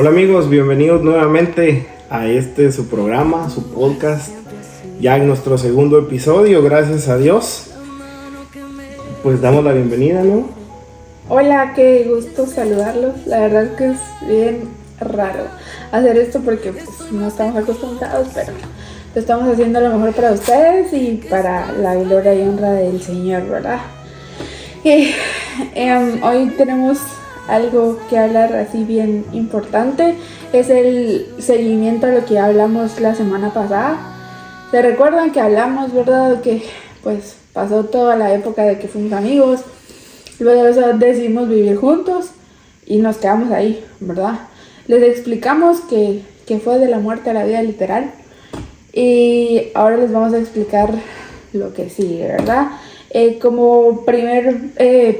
Hola amigos, bienvenidos nuevamente a su programa, su podcast, ya en nuestro segundo episodio, gracias a Dios. Pues damos la bienvenida, ¿no? Hola, qué gusto saludarlos. La verdad es que es bien raro hacer esto porque pues, no estamos acostumbrados, pero lo estamos haciendo lo mejor para ustedes y para la gloria y honra del Señor, ¿verdad? Y hoy tenemos algo que hablar así bien importante. Es el seguimiento a lo que hablamos la semana pasada. ¿Se recuerdan que hablamos, verdad? Que pues pasó toda la época de que fuimos amigos. Luego de eso decidimos vivir juntos y nos quedamos ahí, ¿verdad? Les explicamos que fue de la muerte a la vida literal. Y ahora les vamos a explicar lo que sigue, ¿verdad? Como primer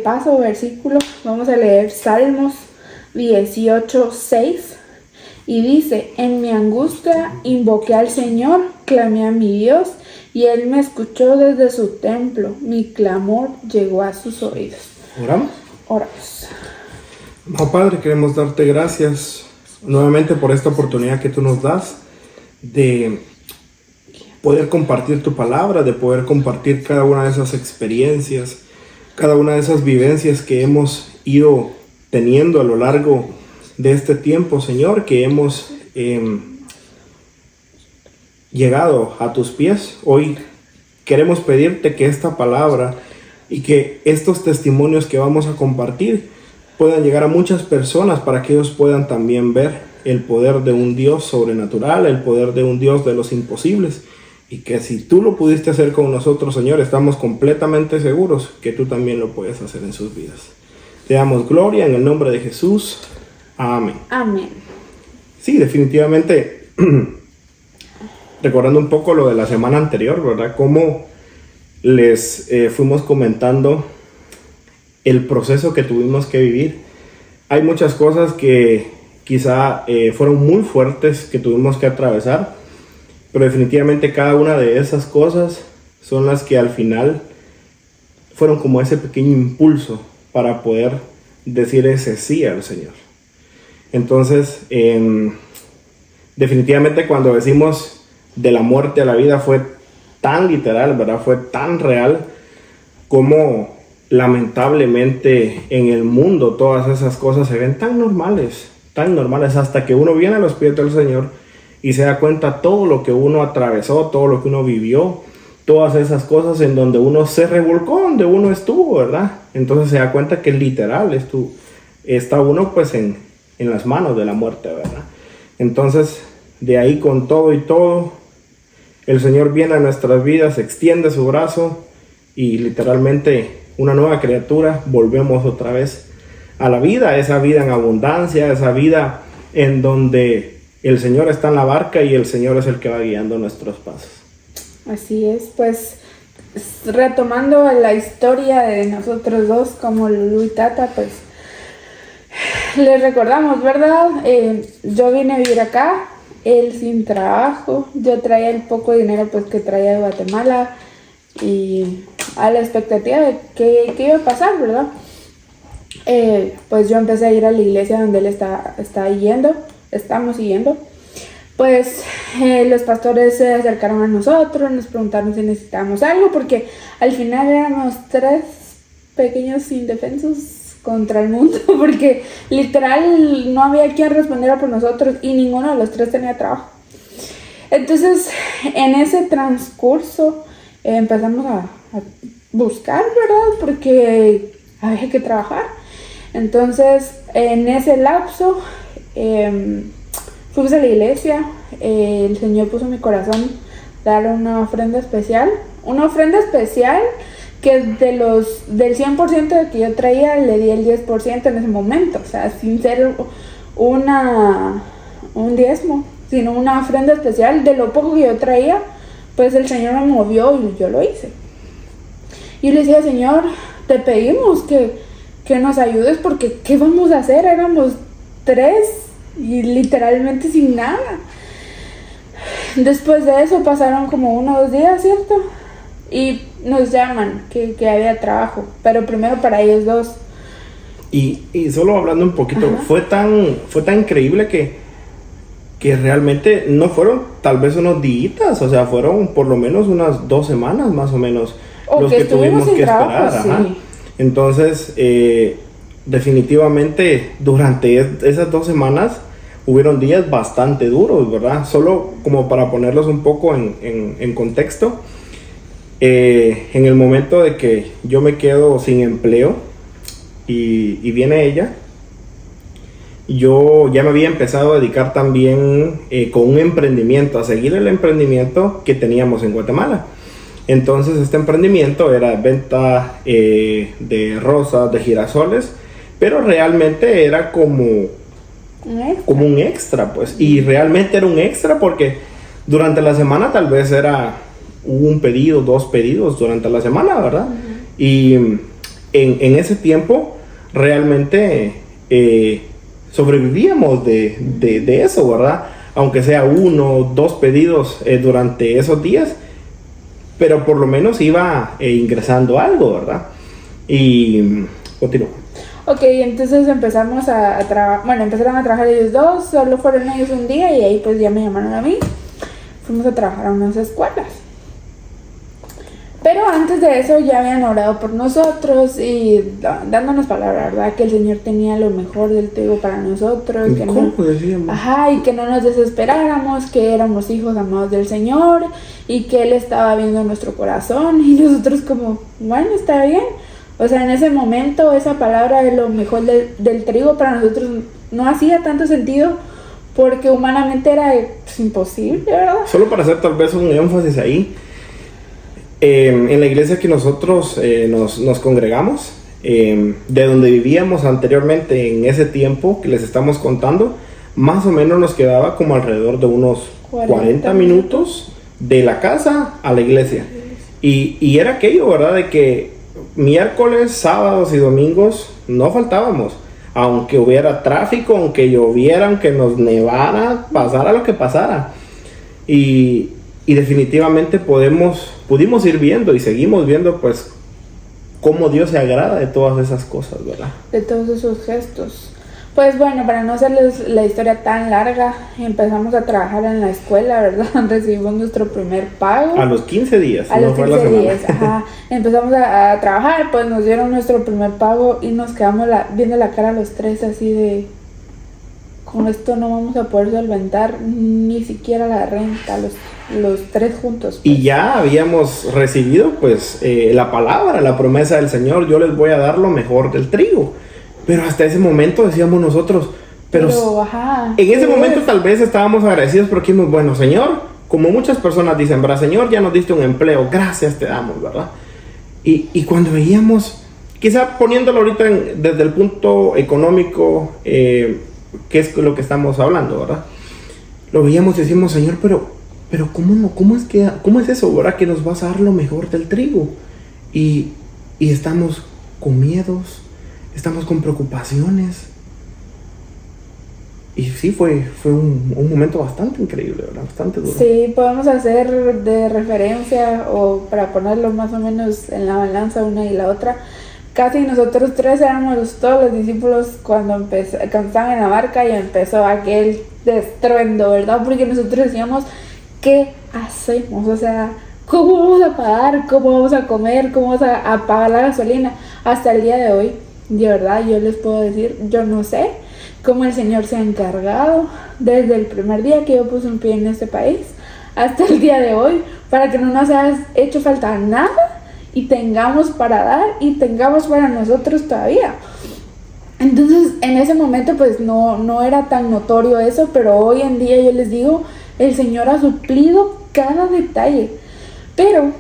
paso o versículo, vamos a leer Salmos 18:6. Y dice: en mi angustia invoqué al Señor, clamé a mi Dios, y Él me escuchó desde su templo. Mi clamor llegó a sus oídos. ¿Oramos? Oramos. Oh Padre, queremos darte gracias nuevamente por esta oportunidad que tú nos das de poder compartir tu palabra, de poder compartir cada una de esas experiencias, cada una de esas vivencias que hemos ido teniendo a lo largo de este tiempo, Señor, que hemos llegado a tus pies. Hoy queremos pedirte que esta palabra y que estos testimonios que vamos a compartir puedan llegar a muchas personas para que ellos puedan también ver el poder de un Dios sobrenatural, el poder de un Dios de los imposibles, y que si tú lo pudiste hacer con nosotros, Señor, estamos completamente seguros que tú también lo puedes hacer en sus vidas. Te damos gloria en el nombre de Jesús. Amén. Amén. Sí, definitivamente, recordando un poco lo de la semana anterior, ¿verdad? Cómo les fuimos comentando el proceso que tuvimos que vivir. Hay muchas cosas que quizá fueron muy fuertes que tuvimos que atravesar, pero definitivamente cada una de esas cosas son las que al final fueron como ese pequeño impulso para poder decir ese sí al Señor. Entonces, definitivamente cuando decimos de la muerte a la vida fue tan literal, ¿verdad? Fue tan real como lamentablemente en el mundo todas esas cosas se ven tan normales, hasta que uno viene a los pies del Señor y se da cuenta todo lo que uno atravesó, todo lo que uno vivió, todas esas cosas en donde uno se revolcó, donde uno estuvo, ¿verdad? Entonces se da cuenta que literal está uno pues en las manos de la muerte, ¿verdad? Entonces, de ahí con todo y todo, el Señor viene a nuestras vidas, extiende su brazo y literalmente una nueva criatura, volvemos otra vez a la vida, esa vida en abundancia, esa vida en donde el Señor está en la barca y el Señor es el que va guiando nuestros pasos. Así es, pues retomando la historia de nosotros dos como Lulu y Tata, pues les recordamos, ¿verdad? Yo vine a vivir acá, él sin trabajo, yo traía el poco dinero pues que traía de Guatemala y a la expectativa de que iba a pasar, ¿verdad? Pues yo empecé a ir a la iglesia donde él estamos yendo. Pues los pastores se acercaron a nosotros, nos preguntaron si necesitábamos algo, porque al final éramos tres pequeños indefensos contra el mundo, porque literal no había quien respondiera por nosotros y ninguno de los tres tenía trabajo. Entonces, en ese transcurso empezamos a buscar, ¿verdad? Porque había que trabajar. Entonces, en ese lapso, fuimos a la iglesia. El Señor puso en mi corazón dar una ofrenda especial. Una ofrenda especial que del 100% de que yo traía, le di el 10% en ese momento. O sea, sin ser un diezmo, sino una ofrenda especial de lo poco que yo traía. Pues el Señor me movió y yo lo hice. Y le decía: Señor, te pedimos que nos ayudes, porque ¿qué vamos a hacer? Éramos tres y literalmente sin nada. Después de eso pasaron como 1 o 2 días, ¿cierto? Y nos llaman que había trabajo, pero primero para ellos dos. Y solo hablando un poquito, fue tan increíble que realmente no fueron tal vez unos días, o sea, fueron por lo menos unas 2 semanas más o menos los que tuvimos que esperar. Sí. Entonces, definitivamente durante esas 2 semanas hubieron días bastante duros, ¿verdad? Solo como para ponerlos un poco en contexto, en el momento de que yo me quedo sin empleo y viene ella, yo ya me había empezado a dedicar también con un emprendimiento, a seguir el emprendimiento que teníamos en Guatemala. Entonces este emprendimiento era venta de rosas, de girasoles, pero realmente era como un extra, pues. Y realmente era un extra porque durante la semana tal vez era un pedido, 2 pedidos durante la semana, ¿verdad? Y en ese tiempo realmente sobrevivíamos de eso, ¿verdad? Aunque sea 1, 2 pedidos durante esos días, pero por lo menos iba ingresando algo, ¿verdad? Y continúo. Ok, entonces empezamos a trabajar, bueno, empezaron a trabajar ellos 2, solo fueron ellos un día y ahí pues ya me llamaron a mí. Fuimos a trabajar a unas escuelas. Pero antes de eso ya habían orado por nosotros y dándonos palabra, ¿verdad? Que el Señor tenía lo mejor del trigo para nosotros. Que ¿Cómo decíamos? Ajá, y que no nos desesperáramos, que éramos hijos amados del Señor y que Él estaba viendo nuestro corazón. Y nosotros como, bueno, está bien. O sea, en ese momento esa palabra de lo mejor del trigo para nosotros no hacía tanto sentido porque humanamente era imposible, ¿verdad? Solo para hacer tal vez un énfasis ahí. En la iglesia que nosotros nos congregamos, de donde vivíamos anteriormente en ese tiempo que les estamos contando, más o menos nos quedaba como alrededor de unos 40 minutos de la casa a la iglesia. Y era aquello, ¿verdad? De que miércoles, sábados y domingos no faltábamos. Aunque hubiera tráfico, aunque lloviera, aunque nos nevara, pasara lo que pasara. Y definitivamente pudimos ir viendo y seguimos viendo pues cómo Dios se agrada de todas esas cosas, ¿verdad? De todos esos gestos. Pues bueno, para no hacerles la historia tan larga, empezamos a trabajar en la escuela, ¿verdad? Recibimos nuestro primer pago. A los 15 días. A los 15 días, ajá. Empezamos a trabajar, pues nos dieron nuestro primer pago y nos quedamos viendo la cara a los 3 así de... Con esto no vamos a poder solventar ni siquiera la renta, los 3 juntos. Pues. Y ya habíamos recibido pues la palabra, la promesa del Señor, yo les voy a dar lo mejor del trigo. Pero hasta ese momento decíamos nosotros, pero ajá, en ese momento tal vez estábamos agradecidos porque dijimos, bueno, Señor, como muchas personas dicen, ¿verdad? Señor, ya nos diste un empleo, gracias te damos, ¿verdad? Y cuando veíamos, quizá poniéndolo ahorita desde el punto económico, que es lo que estamos hablando, ¿verdad? Lo veíamos y decimos, Señor, pero ¿cómo es eso, ¿verdad? Que nos vas a dar lo mejor del trigo. Y estamos con miedos, estamos con preocupaciones. Y sí, fue un momento bastante increíble, ¿verdad? Bastante duro. Sí, podemos hacer de referencia o para ponerlo más o menos en la balanza una y la otra. Casi nosotros 3 éramos todos los discípulos cuando estaban en la barca y empezó aquel estruendo, ¿verdad? Porque nosotros decíamos, ¿qué hacemos? O sea, ¿cómo vamos a pagar? ¿Cómo vamos a comer? ¿Cómo vamos a pagar la gasolina? Hasta el día de hoy, de verdad, yo les puedo decir, yo no sé cómo el Señor se ha encargado desde el primer día que yo puse un pie en este país hasta el día de hoy para que no nos haya hecho falta nada y tengamos para dar y tengamos para nosotros todavía. Entonces en ese momento pues no era tan notorio eso, pero hoy en día yo les digo, el Señor ha suplido cada detalle. Pero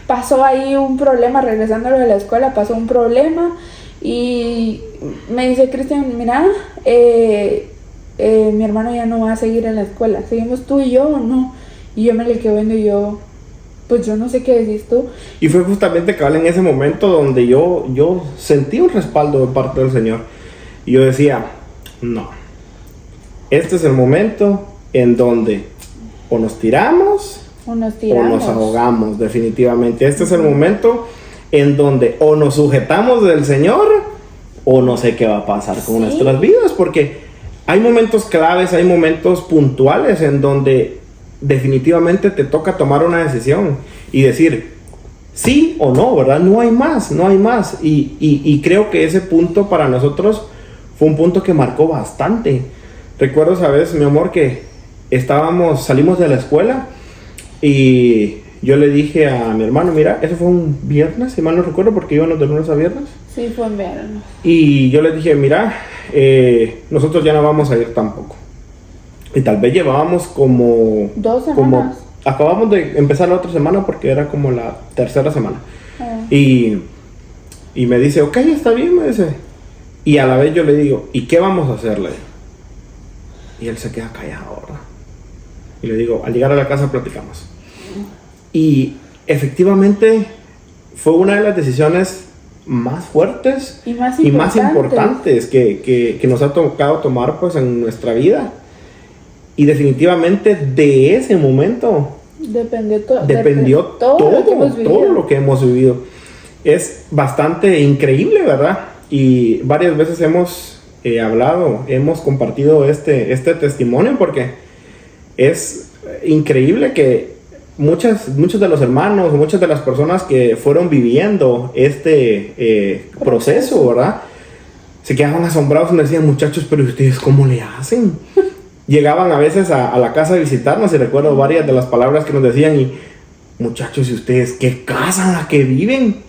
pasó ahí un problema, regresando de la escuela, pasó un problema y me dice Cristian, mira, mi hermano ya no va a seguir en la escuela, ¿seguimos tú y yo o no? Y yo me le quedo viendo y yo, pues yo no sé qué decís tú. Y fue justamente cabal en ese momento donde yo sentí un respaldo de parte del Señor. Y yo decía, no, este es el momento en donde o nos tiramos o nos ahogamos, definitivamente. Este es el momento en donde o nos sujetamos del Señor o no sé qué va a pasar con Sí. nuestras vidas, porque hay momentos claves, hay momentos puntuales en donde definitivamente te toca tomar una decisión y decir sí o no, ¿verdad? No hay más, no hay más. Y creo que ese punto para nosotros fue un punto que marcó bastante. Recuerdo, sabes, mi amor, que salimos de la escuela y yo le dije a mi hermano, mira, eso fue un viernes, si mal no recuerdo, porque íbamos de lunes a viernes. Sí, fue en verano. Y yo le dije, mira, nosotros ya no vamos a ir tampoco. Y tal vez llevábamos como... 2 semanas. Acabamos de empezar la otra semana porque era como la tercera semana. Ah. Y me dice, ok, está bien, me dice. Y a la vez yo le digo, ¿y qué vamos a hacerle? Y él se queda callado, ¿verdad? Y le digo, al llegar a la casa platicamos. Y efectivamente fue una de las decisiones más fuertes Y más importantes que nos ha tocado tomar pues en nuestra vida. Y definitivamente de ese momento Dependió todo lo que hemos vivido. Es bastante increíble, ¿verdad? Y varias veces hemos hablado, hemos compartido este testimonio porque es increíble que muchos de los hermanos, muchas de las personas que fueron viviendo este proceso, ¿verdad? Se quedaban asombrados y me decían, muchachos, pero ¿ustedes cómo le hacen? Llegaban a veces a la casa a visitarnos y recuerdo varias de las palabras que nos decían y muchachos, ¿y ustedes qué casa en la que viven?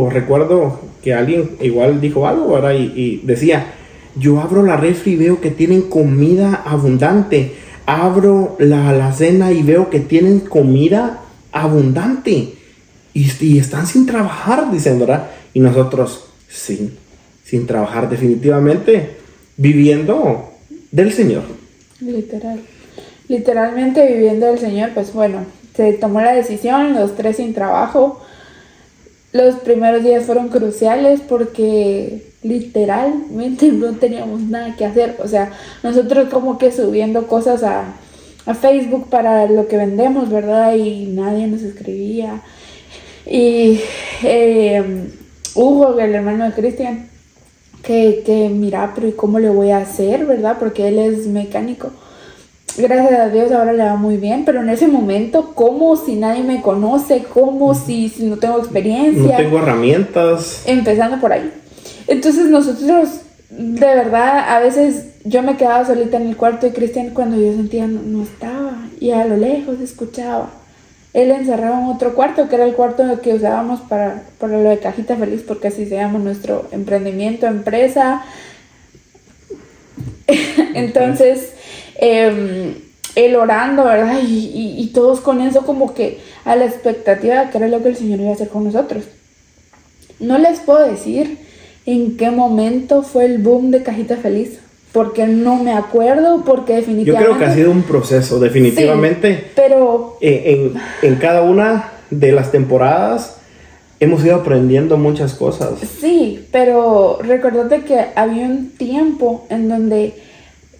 Recuerdo que alguien igual dijo algo, ¿verdad? Y decía, yo abro la refri y veo que tienen comida abundante. Abro la alacena y veo que tienen comida abundante. Y están sin trabajar, dicen, ¿verdad? Y nosotros, sí, sin trabajar definitivamente, viviendo del Señor. Literalmente viviendo del Señor. Pues bueno, se tomó la decisión, los 3 sin trabajo. Los primeros días fueron cruciales porque literalmente no teníamos nada que hacer. O sea, nosotros como que subiendo cosas a Facebook para lo que vendemos, ¿verdad? Y nadie nos escribía. Y Hugo, el hermano de Cristian, que mira, pero ¿y cómo le voy a hacer, verdad? Porque él es mecánico. Gracias a Dios ahora le va muy bien, pero en ese momento, ¿cómo si nadie me conoce? ¿Cómo si no tengo experiencia? No tengo herramientas. Empezando por ahí. Entonces nosotros, de verdad, a veces yo me quedaba solita en el cuarto y Cristian cuando yo sentía no estaba y a lo lejos escuchaba. Él encerraba en otro cuarto, que era el cuarto que usábamos para lo de Cajita Feliz, porque así se llama nuestro emprendimiento, empresa. Entonces, él orando, ¿verdad? Y todos con eso como que a la expectativa de que era lo que el Señor iba a hacer con nosotros. No les puedo decir en qué momento fue el boom de Cajita Feliz, porque no me acuerdo, porque definitivamente... Yo creo que ha sido un proceso, definitivamente. Sí, pero... En cada una de las temporadas hemos ido aprendiendo muchas cosas. Sí, pero recordate que había un tiempo en donde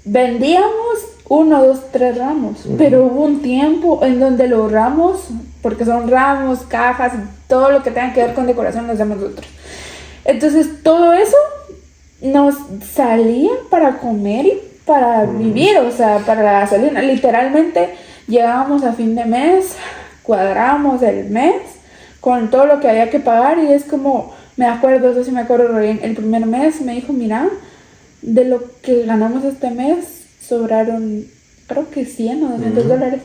vendíamos 1, 2, 3 ramos, pero hubo un tiempo en donde los ramos, porque son ramos, cajas, todo lo que tenga que ver con decoración lo hacemos nosotros. Entonces todo eso nos salía para comer y para vivir, o sea, para la gasolina. Literalmente llegábamos a fin de mes, cuadrábamos el mes con todo lo que había que pagar y es como, me acuerdo bien, el primer mes me dijo, mira, de lo que ganamos este mes sobraron creo que 100 o 200 dólares.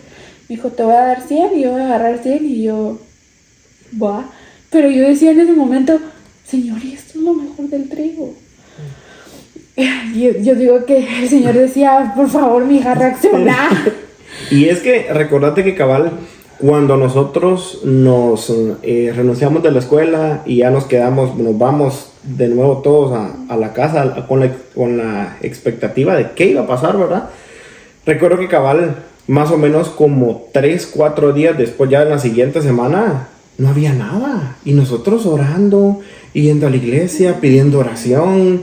Me dijo, te voy a dar 100 y yo voy a agarrar 100 y yo, va. Pero yo decía en ese momento, Señor, y esto es lo mejor del trigo. Yo digo que el Señor decía, por favor, mi hija, reacciona. Y es que recordate que cabal, cuando nosotros nos renunciamos de la escuela y ya nos vamos de nuevo todos a la casa con la expectativa de qué iba a pasar, ¿verdad? Recuerdo que cabal, más o menos como 3-4 días después, ya en la siguiente semana, no había nada. Y nosotros orando, yendo a la iglesia, pidiendo oración,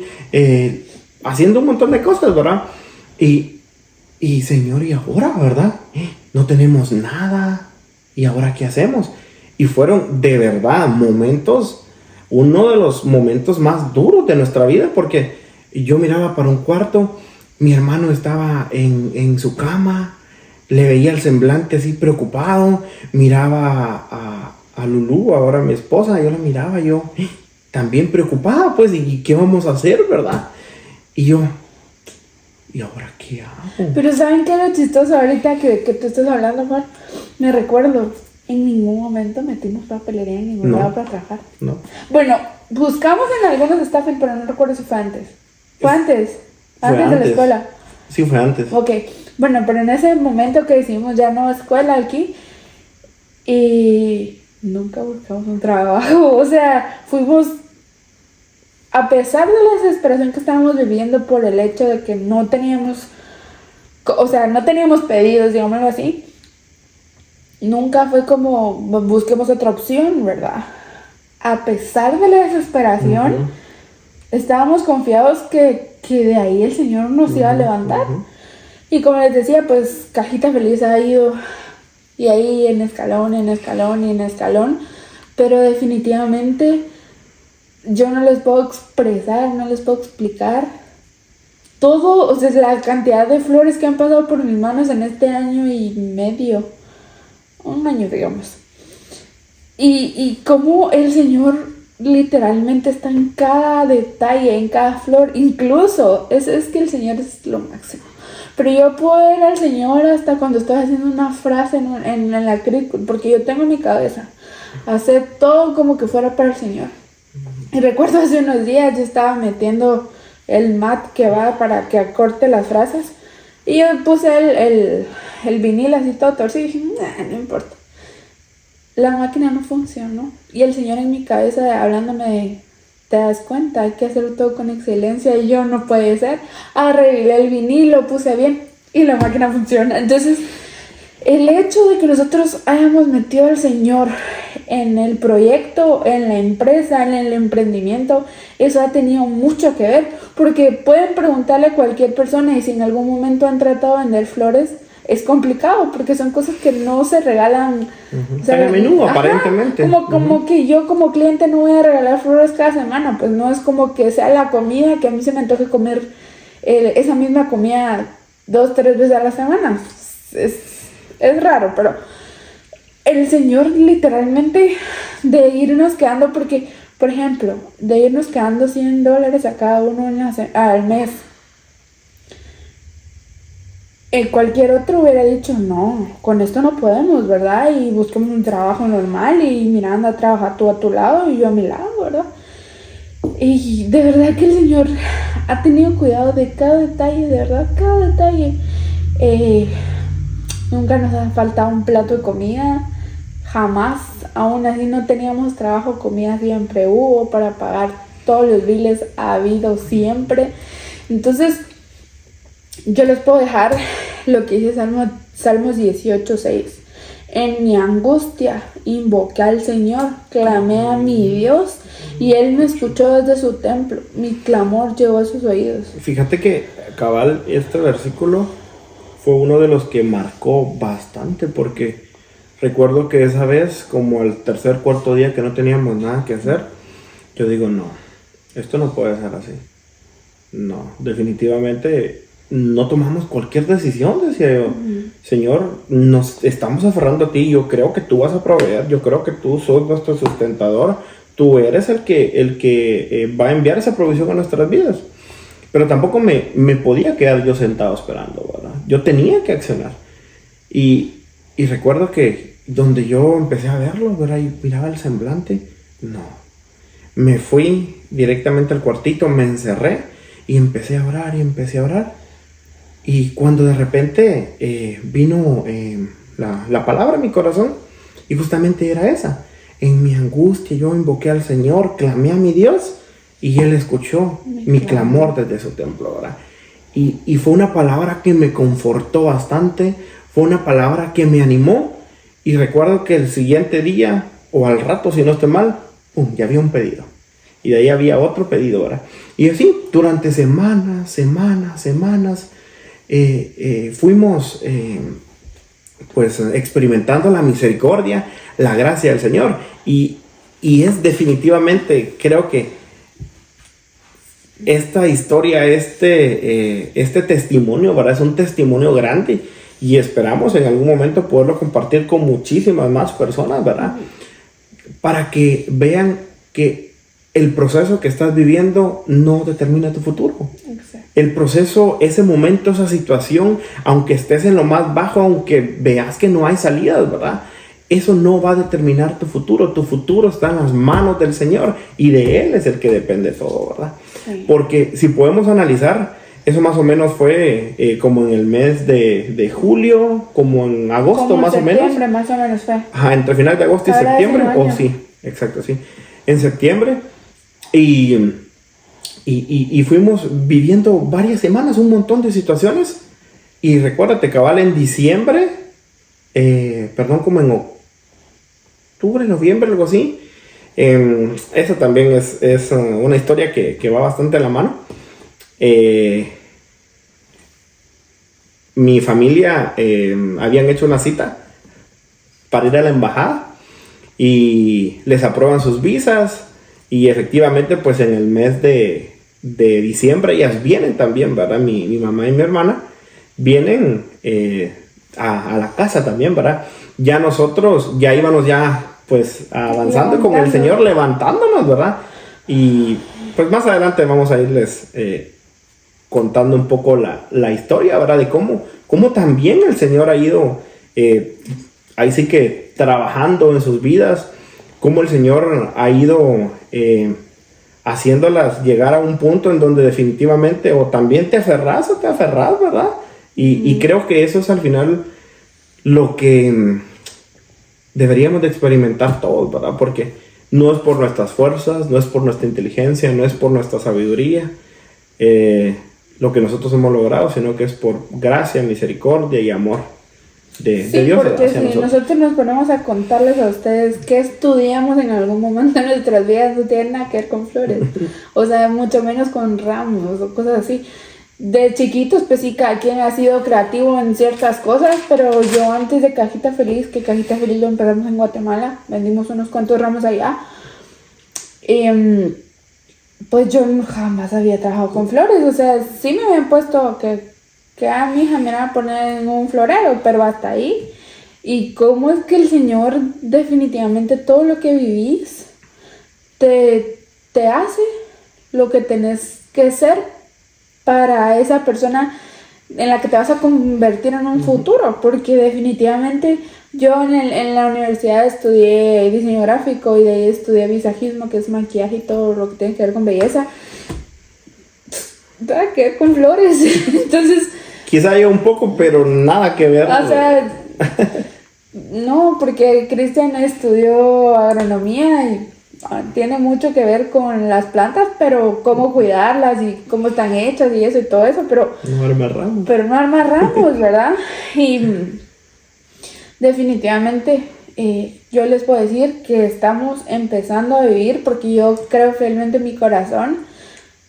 haciendo un montón de cosas, ¿verdad? Y Señor, ¿y ahora, verdad? No tenemos nada. ¿Y ahora qué hacemos? Y fueron de verdad momentos uno de los momentos más duros de nuestra vida, porque yo miraba para un cuarto, mi hermano estaba en su cama, le veía el semblante así preocupado, miraba a Lulú, ahora mi esposa, yo la miraba, yo también preocupada, pues, ¿y qué vamos a hacer, verdad? Y yo, ¿y ahora qué hago? Pero ¿saben qué es lo chistoso ahorita que tú estás hablando, Juan? Me recuerdo, en ningún momento metimos papelería en ningún lado para trabajar. No. Bueno, buscamos en algunos staffing, pero no recuerdo si fue antes. ¿Fue antes? Fue Antes de la escuela. Sí, fue antes. Ok, bueno, pero en ese momento que decimos ya no escuela aquí, y nunca buscamos un trabajo. O sea, fuimos, a pesar de la desesperación que estábamos viviendo por el hecho de que no teníamos, o sea, no teníamos pedidos, digámoslo así, nunca fue como busquemos otra opción, ¿verdad? A pesar de la desesperación, estábamos confiados que de ahí el Señor nos iba a levantar. Y como les decía, pues Cajita Feliz ha ido y ahí en escalón, en escalón y en escalón, pero definitivamente yo no les puedo expresar, no les puedo explicar todo, o sea, la cantidad de flores que han pasado por mis manos en este año y medio, un año digamos, y cómo el Señor literalmente está en cada detalle, en cada flor, incluso es que el Señor es lo máximo. Pero yo puedo ver al Señor hasta cuando estoy haciendo una frase en la acrílico, porque yo tengo en mi cabeza hacer todo como que fuera para el Señor. Y recuerdo hace unos días yo estaba metiendo el mat que va para que acorte las frases, y yo puse el vinil así todo torcido y dije, no importa. La máquina no funcionó. Y el Señor en mi cabeza hablándome de, ¿te das cuenta? Hay que hacerlo todo con excelencia. Y yo, no puede ser. Arreglé el vinil, lo puse bien y la máquina funciona. Entonces, el hecho de que nosotros hayamos metido al Señor en el proyecto, en la empresa, en el emprendimiento, eso ha tenido mucho que ver. Porque pueden preguntarle a cualquier persona y si en algún momento han tratado de vender flores, es complicado porque son cosas que no se regalan. O sea, a menudo, aparentemente. Como que yo como cliente no voy a regalar flores cada semana, pues no es como que sea la comida que a mí se me antoje comer esa misma comida 2-3 veces a la semana. Es raro, pero el Señor literalmente de irnos quedando, porque, por ejemplo, de irnos quedando $100 a cada uno al mes. Cualquier otro hubiera dicho, no, con esto no podemos, ¿verdad? Y busquemos un trabajo normal y Miranda trabaja tú a tu lado y yo a mi lado, ¿verdad? Y de verdad que el Señor ha tenido cuidado de cada detalle, de verdad, cada detalle. Nunca nos ha faltado un plato de comida, jamás. Aún así no teníamos trabajo, comida siempre hubo para pagar todos los biles, ha habido siempre. Entonces, yo les puedo dejar lo que dice Salmos 18:6. En mi angustia invoqué al Señor, clamé a mi Dios y Él me escuchó desde su templo. Mi clamor llegó a sus oídos. Fíjate que cabal este versículo fue uno de los que marcó bastante, porque recuerdo que esa vez, como el tercer, cuarto día que no teníamos nada que hacer, yo digo, no, esto no puede ser así. No, definitivamente no tomamos cualquier decisión, decía yo. Señor, nos estamos aferrando a ti, yo creo que tú vas a proveer, yo creo que tú sos nuestro sustentador, tú eres el que va a enviar esa provisión a nuestras vidas. Pero tampoco me podía quedar yo sentado esperando, ¿verdad? Yo tenía que accionar. Y recuerdo que donde yo empecé a verlo, ¿verdad? Y miraba el semblante, no. Me fui directamente al cuartito, me encerré y empecé a orar y empecé a orar. Y cuando de repente vino la palabra en mi corazón, y justamente era esa. En mi angustia yo invoqué al Señor, clamé a mi Dios, y Él escuchó mi clamor desde su templo, ¿verdad? Y fue una palabra que me confortó bastante, fue una palabra que me animó, y recuerdo que el siguiente día, o al rato si no estoy mal, ¡pum!, ya había un pedido. Y de ahí había otro pedido, ¿verdad? Y así, durante semanas, fuimos pues experimentando la misericordia, la gracia del Señor. Y Y es definitivamente, creo que esta historia, este testimonio, ¿verdad? Es un testimonio grande y esperamos en algún momento poderlo compartir con muchísimas más personas, ¿verdad? Para que vean que el proceso que estás viviendo no determina tu futuro. Exacto. El proceso, ese momento, esa situación, aunque estés en lo más bajo, aunque veas que no hay salidas, ¿verdad? Eso no va a determinar tu futuro. Tu futuro está en las manos del Señor y de Él es el que depende todo, ¿verdad? Sí. Porque si podemos analizar, eso más o menos fue como en el mes de julio, como en agosto, como más o menos. Septiembre, más o menos fue. Ajá, entre final de agosto y septiembre. Oh, sí, exacto, sí. En septiembre. Y fuimos viviendo varias semanas, un montón de situaciones. Y recuérdate, cabal, en diciembre, como en octubre, noviembre, algo así. Esa también es una historia que va bastante a la mano. Mi familia habían hecho una cita para ir a la embajada y les aprueban sus visas y efectivamente pues en el mes de diciembre ellas vienen también, ¿verdad? Mi mamá y mi hermana vienen a la casa también, ¿verdad? Ya nosotros ya íbamos pues avanzando con el Señor, levantándonos, ¿verdad? Y pues más adelante vamos a irles contando un poco la historia, ¿verdad? De cómo también el Señor ha ido ahí sí que trabajando en sus vidas, cómo el Señor ha ido haciéndolas llegar a un punto en donde definitivamente o también te aferras, ¿verdad? Y creo que eso es al final lo que deberíamos de experimentar todos, ¿verdad? Porque no es por nuestras fuerzas, no es por nuestra inteligencia, no es por nuestra sabiduría lo que nosotros hemos logrado, sino que es por gracia, misericordia y amor de Dios. Porque si nosotros nos ponemos a contarles a ustedes qué estudiamos en algún momento de nuestras vidas, no tiene nada que ver con flores, o sea, mucho menos con ramos o cosas así. De chiquitos, pues sí, cada quien ha sido creativo en ciertas cosas, pero yo antes de Cajita Feliz, que Cajita Feliz lo empezamos en Guatemala, vendimos unos cuantos ramos allá, pues yo jamás había trabajado con flores, o sea, sí me habían puesto que a mi hija me iban a poner en un florero, pero hasta ahí. Y cómo es que el Señor definitivamente todo lo que vivís te hace lo que tenés que ser para esa persona en la que te vas a convertir en un futuro, porque definitivamente yo en la universidad estudié diseño gráfico y de ahí estudié visajismo, que es maquillaje y todo lo que tiene que ver con belleza. Nada que ver con flores. Entonces, quizá yo un poco, pero nada que ver. O sea, no, porque Cristian estudió agronomía y tiene mucho que ver con las plantas, pero cómo cuidarlas y cómo están hechas y eso y todo eso, pero no arma ramos. Pero no arma ramos, ¿verdad? Y definitivamente yo les puedo decir que estamos empezando a vivir, porque yo creo fielmente en mi corazón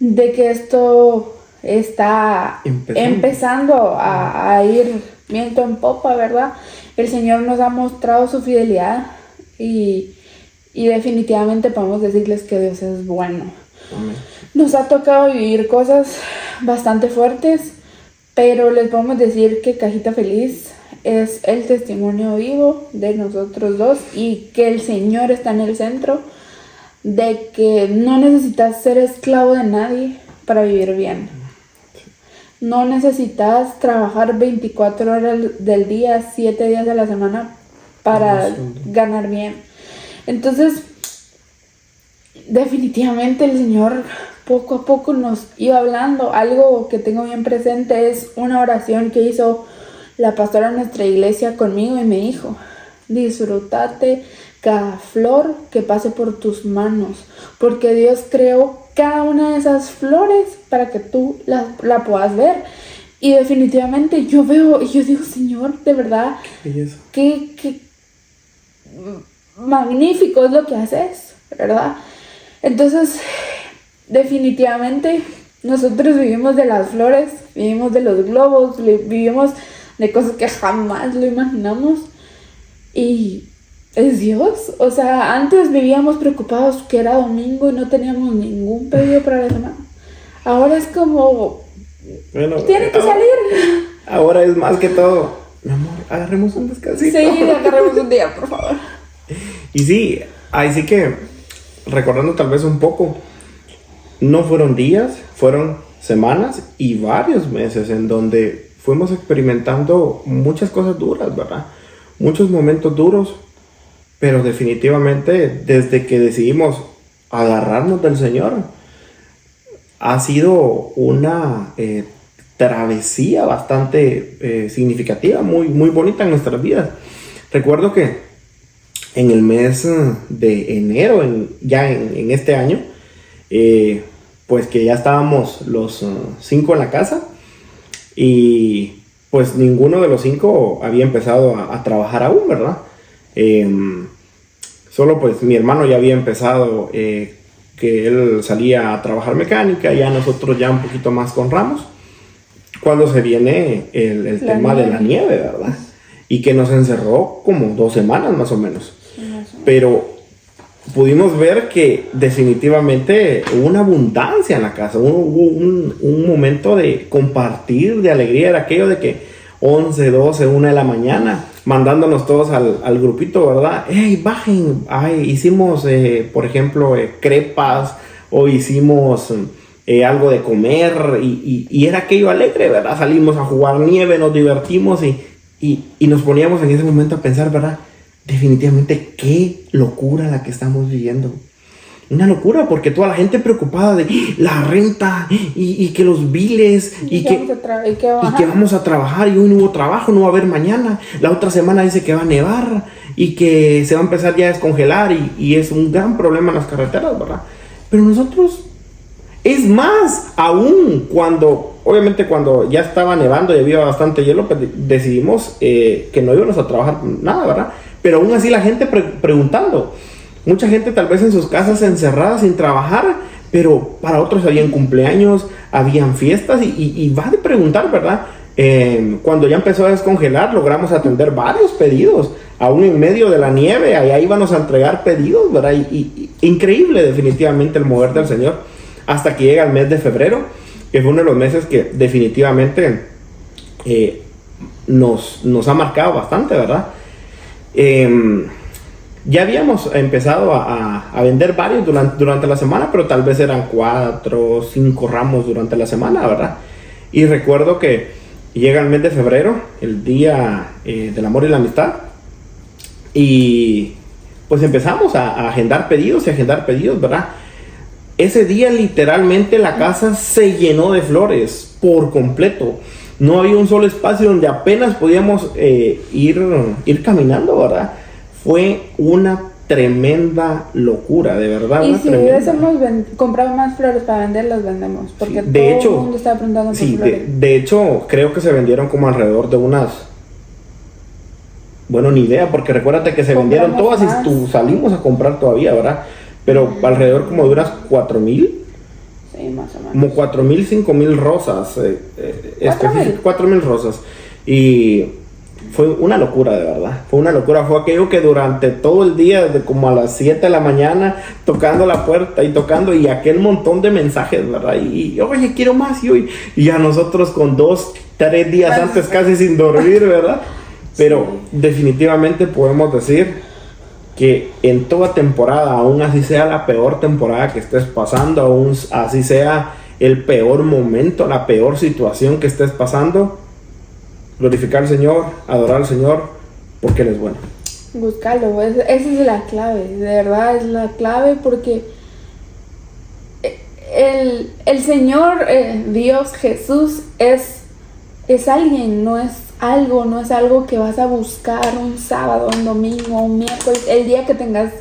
de que esto está empezando a ir viento en popa, ¿verdad? El Señor nos ha mostrado su fidelidad y definitivamente podemos decirles que Dios es bueno. Amén. Nos ha tocado vivir cosas bastante fuertes, pero les podemos decir que Cajita Feliz es el testimonio vivo de nosotros dos y que el Señor está en el centro, de que no necesitas ser esclavo de nadie para vivir bien. No necesitas trabajar 24 horas del día, 7 días de la semana para ganar bien. Entonces, definitivamente el Señor poco a poco nos iba hablando. Algo que tengo bien presente es una oración que hizo la pastora de nuestra iglesia conmigo y me dijo: disfrútate cada flor que pase por tus manos, porque Dios creó cada una de esas flores para que tú la puedas ver. Y definitivamente yo veo y yo digo: Señor, de verdad, qué magnífico es lo que haces, ¿verdad? Entonces, definitivamente nosotros vivimos de las flores, vivimos de los globos, vivimos de cosas que jamás lo imaginamos, y es Dios. O sea, antes vivíamos preocupados que era domingo y no teníamos ningún pedido para la semana. Ahora es como, Bueno, tiene que salir. ahora es más que todo, mi amor, agarremos un descansito. Sí, agarremos un día, por favor. Y sí, ahí sí que, recordando tal vez un poco, no fueron días, fueron semanas y varios meses en donde fuimos experimentando muchas cosas duras, ¿verdad? Muchos momentos duros, pero definitivamente desde que decidimos agarrarnos del Señor, ha sido una travesía bastante significativa, muy, muy bonita en nuestras vidas. Recuerdo que en el mes de enero, ya en este año, pues que ya estábamos los 5 en la casa y pues ninguno de los 5 había empezado a trabajar aún, ¿verdad? Solo pues mi hermano ya había empezado, que él salía a trabajar mecánica, ya nosotros ya un poquito más con Ramos, cuando se viene el tema de la nieve, ¿verdad? Y que nos encerró como 2 semanas más o menos. Pero pudimos ver que definitivamente hubo una abundancia en la casa, hubo un momento de compartir, de alegría, era aquello de que 11, 12, 1 de la mañana, mandándonos todos al grupito, ¿verdad? ¡Hey, bajen! Ay, hicimos, por ejemplo, crepas, o hicimos algo de comer, y era aquello alegre, ¿verdad? Salimos a jugar nieve, nos divertimos, y nos poníamos en ese momento a pensar, ¿verdad? Definitivamente, qué locura la que estamos viviendo. Una locura, porque toda la gente preocupada de la renta y que los biles y que vamos a trabajar y hoy no hubo trabajo, no va a haber mañana. La otra semana dice que va a nevar y que se va a empezar ya a descongelar y es un gran problema en las carreteras, ¿verdad? Pero nosotros, es más, aún obviamente cuando ya estaba nevando y había bastante hielo, pues decidimos que no íbamos a trabajar nada, ¿verdad? Pero aún así la gente preguntando. Mucha gente tal vez en sus casas encerradas sin trabajar, pero para otros habían cumpleaños, habían fiestas y va de preguntar, ¿verdad? Cuando ya empezó a descongelar, logramos atender varios pedidos, aún en medio de la nieve, allá íbamos a entregar pedidos, ¿verdad? Y increíble definitivamente el mover del Señor, hasta que llega el mes de febrero, que fue uno de los meses que definitivamente nos ha marcado bastante, ¿verdad? Ya habíamos empezado a vender varios durante la semana, pero tal vez eran 4 o 5 ramos durante la semana, ¿verdad? Y recuerdo que llega el mes de febrero, el día del amor y la amistad, y pues empezamos a agendar pedidos, ¿verdad? Ese día literalmente la casa se llenó de flores por completo. No había un solo espacio donde apenas podíamos ir caminando, ¿verdad? Fue una tremenda locura, de verdad. Y si hubiésemos comprado más flores para vender, las vendemos. Porque sí, todo el mundo estaba preguntando por flores. De hecho, creo que se vendieron como alrededor de unas... Bueno, ni idea, porque recuérdate que se vendieron todas más. Y salimos a comprar todavía, ¿verdad? Pero alrededor como de unas 4,000. Sí, más o menos. Como 4,000, 5,000 rosas. 4,000 rosas. Y... fue una locura, de verdad. Fue una locura. Fue aquello que durante todo el día, desde como a las 7 de la mañana, tocando la puerta y tocando, y aquel montón de mensajes, ¿verdad? Y oye, quiero más. Y a nosotros con 2, 3 días antes casi sin dormir, ¿verdad? Pero definitivamente podemos decir que en toda temporada, aún así sea la peor temporada que estés pasando, aún así sea el peor momento, la peor situación que estés pasando, glorificar al Señor, adorar al Señor, porque Él es bueno. Búscalo, esa es la clave, de verdad es la clave, porque el Señor, Dios, Jesús, es alguien, no es algo que vas a buscar un sábado, un domingo, un miércoles, el día que tengas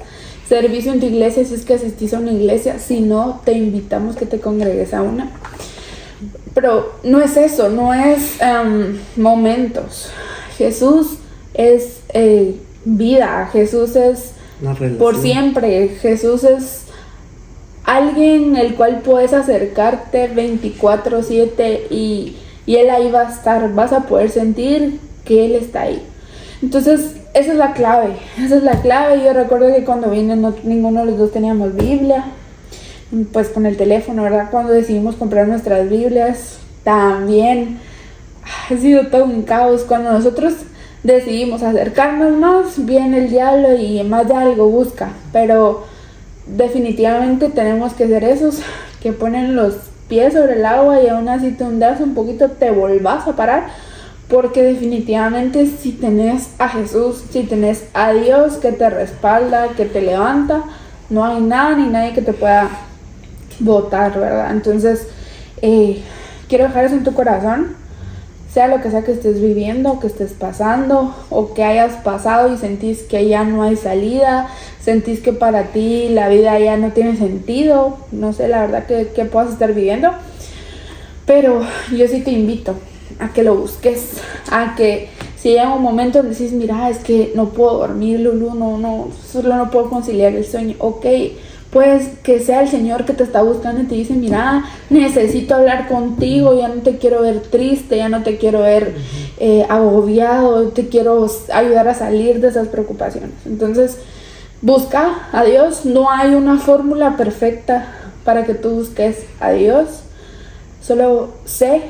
servicio en tu iglesia, si es que asistís a una iglesia. Si no, te invitamos que te congregues a una. Pero no es eso, no es momentos. Jesús es vida, Jesús es por siempre, Jesús es alguien el cual puedes acercarte 24/7 y Él ahí va a estar, vas a poder sentir que Él está ahí. Entonces, esa es la clave. Yo recuerdo que cuando vine ninguno de los dos teníamos Biblia, pues con el teléfono, ¿verdad? Cuando decidimos comprar nuestras Biblias, también ha sido todo un caos. Cuando nosotros decidimos acercarnos más, viene el diablo y más de algo busca, pero definitivamente tenemos que ser esos que ponen los pies sobre el agua y aún así te hundas un poquito, te volvás a parar, porque definitivamente si tenés a Jesús, si tenés a Dios que te respalda, que te levanta, no hay nada ni nadie que te pueda botar, ¿verdad? Entonces quiero dejar eso en tu corazón, sea lo que sea que estés viviendo, que estés pasando o que hayas pasado y sentís que ya no hay salida, sentís que para ti la vida ya no tiene sentido, no sé la verdad que puedas estar viviendo, pero yo sí te invito a que lo busques, a que si llega un momento donde decís, mira, es que no puedo dormir, Lulu, solo no puedo conciliar el sueño, ok, pues que sea el Señor que te está buscando y te dice, mira, necesito hablar contigo, ya no te quiero ver triste, ya no te quiero ver agobiado, te quiero ayudar a salir de esas preocupaciones. Entonces, busca a Dios, no hay una fórmula perfecta para que tú busques a Dios, solo sé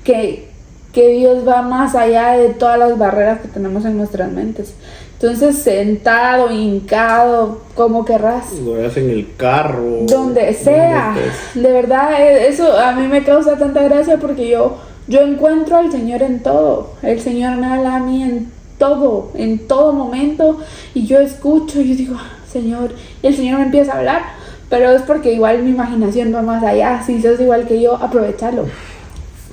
que Dios va más allá de todas las barreras que tenemos en nuestras mentes. Entonces, sentado, hincado, como querrás. Lo veas en el carro. Donde sea. De verdad, eso a mí me causa tanta gracia porque yo encuentro al Señor en todo. El Señor me habla a mí en todo momento. Y yo escucho y yo digo, Señor, y el Señor me empieza a hablar. Pero es porque igual mi imaginación va más allá. Si sos igual que yo, aprovechalo.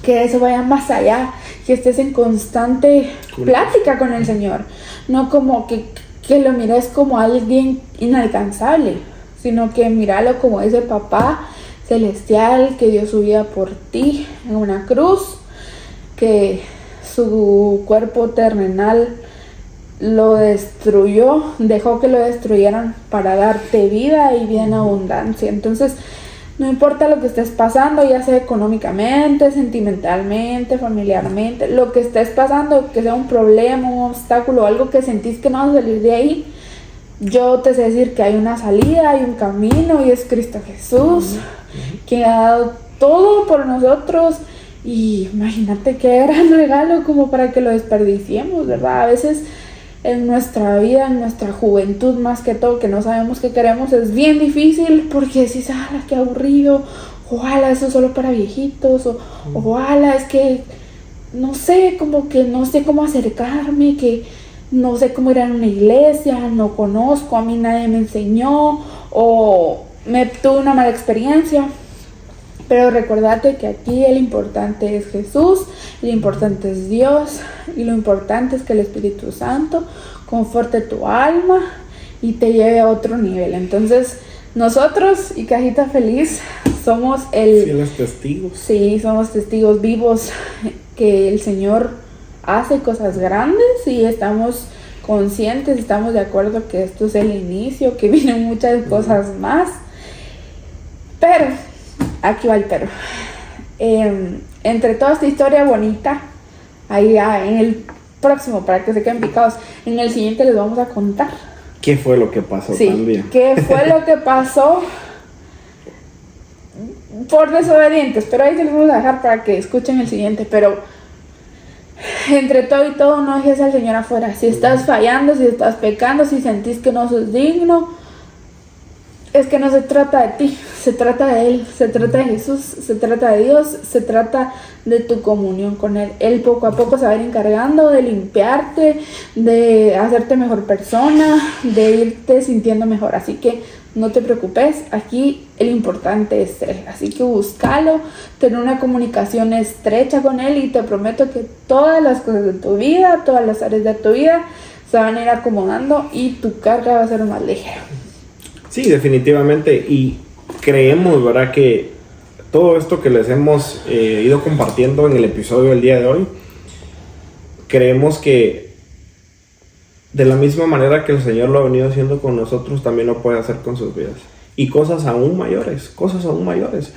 Que eso vaya más allá, que estés en constante plática con el Señor, no como que lo mires como alguien inalcanzable, sino que míralo como ese papá celestial que dio su vida por ti en una cruz, que su cuerpo terrenal lo destruyó, dejó que lo destruyeran para darte vida y vida en abundancia. Entonces, no importa lo que estés pasando, ya sea económicamente, sentimentalmente, familiarmente, lo que estés pasando, que sea un problema, un obstáculo, algo que sentís que no vas a salir de ahí, yo te sé decir que hay una salida, hay un camino y es Cristo Jesús, que ha dado todo por nosotros. Y imagínate qué gran regalo como para que lo desperdiciemos, ¿verdad? A veces en nuestra vida, en nuestra juventud más que todo, que no sabemos qué queremos, es bien difícil porque decís, qué aburrido, ojalá eso solo para viejitos, o ojalá es que no sé, como que no sé cómo acercarme, que no sé cómo ir a una iglesia, no conozco, a mí nadie me enseñó, o me tuve una mala experiencia. Pero recordate que aquí el importante es Jesús, lo importante es Dios y lo importante es que el Espíritu Santo conforte tu alma y te lleve a otro nivel. Entonces nosotros y Cajita Feliz somos fieles testigos. Sí, somos testigos vivos que el Señor hace cosas grandes y estamos conscientes, estamos de acuerdo que esto es el inicio, que vienen muchas cosas más. Pero aquí va el pero. Entre toda esta historia bonita, ahí en el próximo, para que se queden picados, en el siguiente les vamos a contar. ¿Qué fue lo que pasó también? ¿Qué fue lo que pasó por desobedientes? Pero ahí se los vamos a dejar para que escuchen el siguiente. Pero entre todo y todo, no dejes al Señor afuera. Si estás fallando, si estás pecando, si sentís que no sos digno, es que no se trata de ti, se trata de Él, se trata de Jesús, se trata de Dios, se trata de tu comunión con Él. Él poco a poco se va a ir encargando de limpiarte, de hacerte mejor persona, de irte sintiendo mejor. Así que no te preocupes, aquí el importante es Él. Así que búscalo, ten una comunicación estrecha con Él y te prometo que todas las cosas de tu vida, todas las áreas de tu vida se van a ir acomodando y tu carga va a ser más ligera. Sí, definitivamente, y creemos, ¿verdad?, que todo esto que les hemos ido compartiendo en el episodio del día de hoy, creemos que de la misma manera que el Señor lo ha venido haciendo con nosotros, también lo puede hacer con sus vidas. Y cosas aún mayores.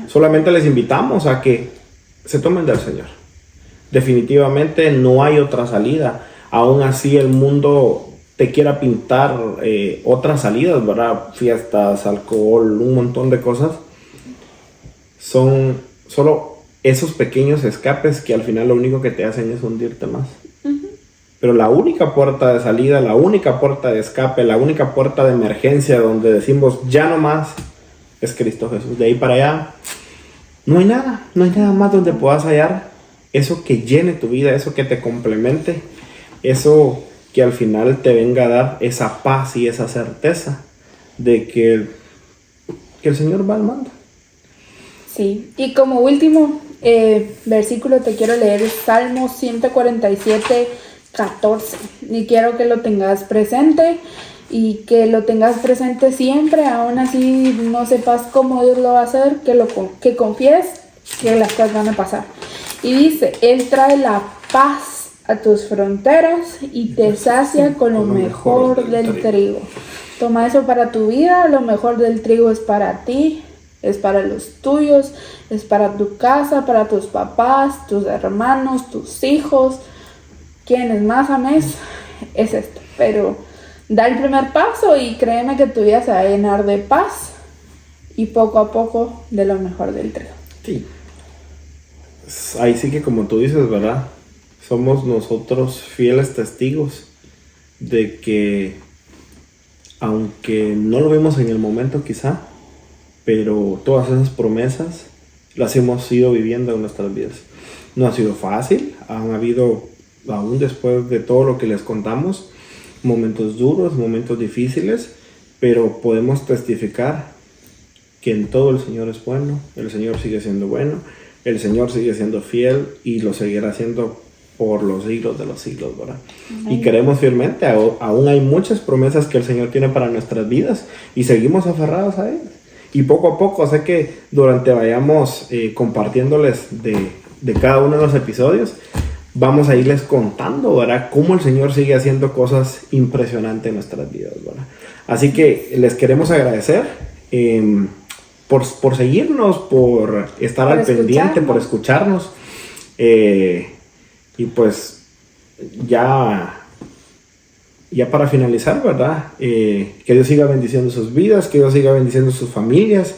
Solamente les invitamos a que se tomen del Señor. Definitivamente no hay otra salida. aún así el mundo te quiera pintar otras salidas, ¿verdad? Fiestas, alcohol, un montón de cosas. Son solo esos pequeños escapes que al final lo único que te hacen es hundirte más. Pero la única puerta de salida, la única puerta de escape, la única puerta de emergencia donde decimos ya no más, es Cristo Jesús. De ahí para allá no hay nada más donde puedas hallar eso que llene tu vida, eso que te complemente, eso que al final te venga a dar esa paz y esa certeza de que el Señor va al mando. Sí, y como último versículo te quiero leer Salmo 147, 14. Y quiero que lo tengas presente y que lo tengas presente siempre, aún así no sepas cómo Dios lo va a hacer, que confíes que las cosas van a pasar. Y dice, Él trae la paz a tus fronteras y te sacia con lo mejor del trigo. Toma eso para tu vida, lo mejor del trigo es para ti, es para los tuyos, es para tu casa, para tus papás, tus hermanos, tus hijos, quienes más ames, es esto. Pero da el primer paso y créeme que tu vida se va a llenar de paz y poco a poco de lo mejor del trigo. Sí. Ahí sí que como tú dices, ¿verdad? Somos nosotros fieles testigos de que aunque no lo vemos en el momento quizá, pero todas esas promesas las hemos ido viviendo en nuestras vidas. No ha sido fácil, han habido, aún después de todo lo que les contamos, momentos duros, momentos difíciles, pero podemos testificar que en todo el Señor es bueno, el Señor sigue siendo bueno, el Señor sigue siendo fiel y lo seguirá haciendo por los siglos de los siglos, ¿verdad? Y creemos firmemente, aún hay muchas promesas que el Señor tiene para nuestras vidas y seguimos aferrados a ellas. Y poco a poco, sé que durante vayamos compartiéndoles de cada uno de los episodios, vamos a irles contando, ¿verdad? Cómo el Señor sigue haciendo cosas impresionantes en nuestras vidas, ¿verdad? Así que les queremos agradecer por seguirnos, por estar al pendiente, por escucharnos. Y pues ya para finalizar, ¿verdad? Que Dios siga bendiciendo sus vidas, que Dios siga bendiciendo sus familias.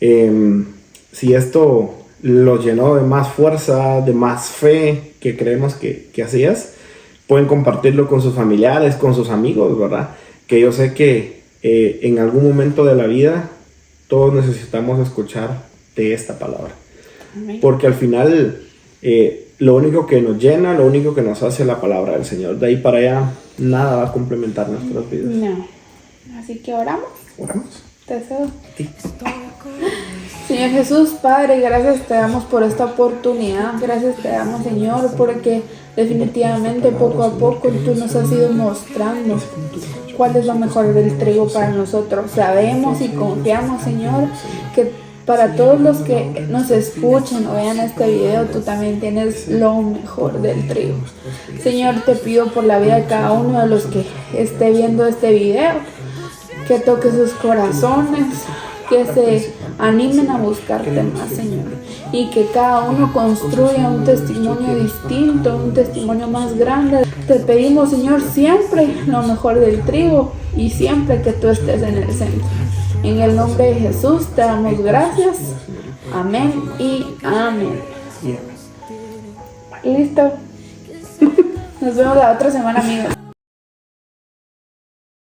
Si esto los llenó de más fuerza, de más fe que creemos que hacías, pueden compartirlo con sus familiares, con sus amigos, ¿verdad? Que yo sé que en algún momento de la vida todos necesitamos escuchar de esta palabra. Amén. Porque al final lo único que nos llena, lo único que nos hace es la palabra del Señor. De ahí para allá nada va a complementar nuestras vidas. No. Así que oramos. Oramos. Te cedo. Sí. Señor Jesús, Padre, gracias te damos por esta oportunidad. Gracias te damos, Señor, porque definitivamente poco a poco tú nos has ido mostrando cuál es lo mejor del trigo para nosotros. Sabemos y confiamos, Señor, que para todos los que nos escuchen o vean este video, tú también tienes lo mejor del trigo. Señor, te pido por la vida de cada uno de los que esté viendo este video, que toque sus corazones, que se animen a buscarte más, Señor, y que cada uno construya un testimonio distinto, un testimonio más grande. Te pedimos, Señor, siempre lo mejor del trigo y siempre que tú estés en el centro. En el nombre de Jesús te damos gracias. Amén y amén. Listo. Nos vemos la otra semana, amigos.